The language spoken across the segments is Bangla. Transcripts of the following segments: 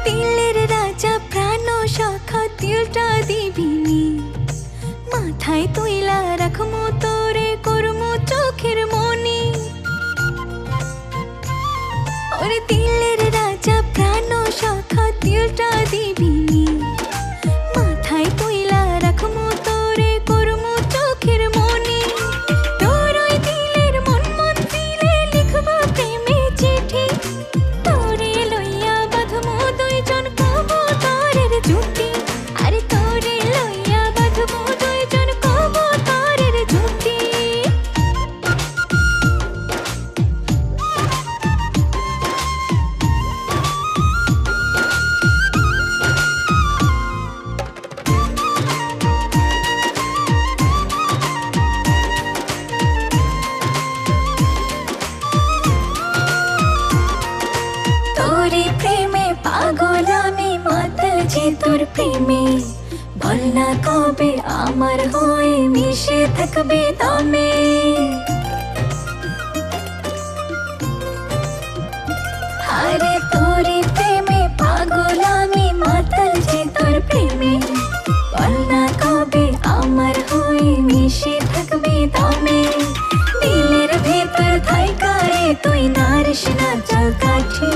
দিলের রাজা প্রাণ সখা দিলটা দিবিনি মাথায় তুইলা রাখমু তোরে করমু চোখের মনি ওরে দিলের রাজা প্রাণ সখা দিলটা দিবিনি মাথায় তুইলা রাখমু তোরে করমু চোখের মনি তোর ওই দিলের মন মন্দিরে লিখবো প্রেমে চিঠি তোরে লইয়া বাঁধমু দুইজন কবুতরের জুটি আরে তোরে লইয়া বাঁধমু দুইজন কবুতরের জুটি তোরে প্রেমে পাগল আমি মাতাল যে তোর প্রেমে বল না কবে আমার হয়ে মিশে থাকবে দমে আরে তোরে প্রেমে পাগল আমি মাতাল যে তোর প্রেমে বল না কবে আমার হয়ে মিশে থাকবে দমে দিলের ভেতর থাইকা রে তুই নারিস না জল কাঠি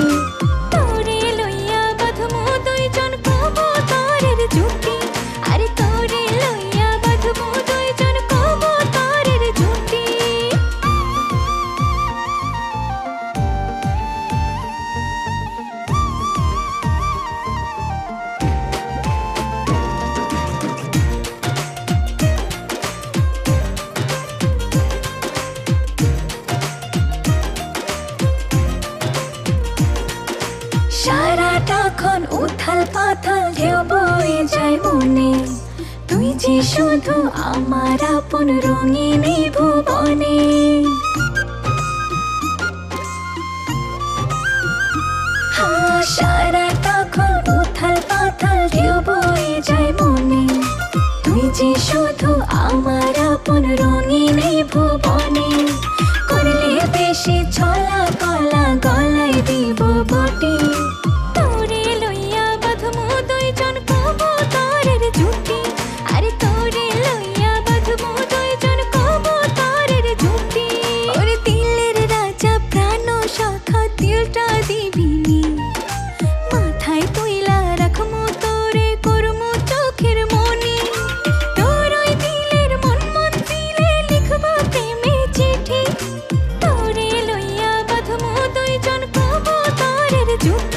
তোরে লইয়া বাঁধমু দুইজন কবুতরের জুটি আরে তোরে লইয়া বাঁধমু দুইজন কবুতরের জুটি সারাটাক্ষণ উথাল পাথাল ঢেউ বয়ে যায় মনে তুই যে শুধু আমার আপন রঙিন এই ভুবনে সারাটাক্ষণ উথাল পাথাল ঢেউ বয়ে যায় মনে তুই যে শুধু আমার আপন রঙিন এই ভুবনে করলে বেশি ছলা কলা গলায় দিব বটি তোরে লইয়া বাঁধমু দুইজন কবুতরের জুটি আরে তোরে লইয়া বাঁধমু দুইজন কবুতরের জুটি ওরে দিলের রাজা প্রাণ সখা দিলটা দিবিনি মাথায় তুইলা রাখমু তোরে করমু চোখের মনি তোর ওই দিলের মন মন্দিরে লিখবো প্রেমে চিঠি তোরে লইয়া বাঁধমু দুইজন কবুতরের জুটি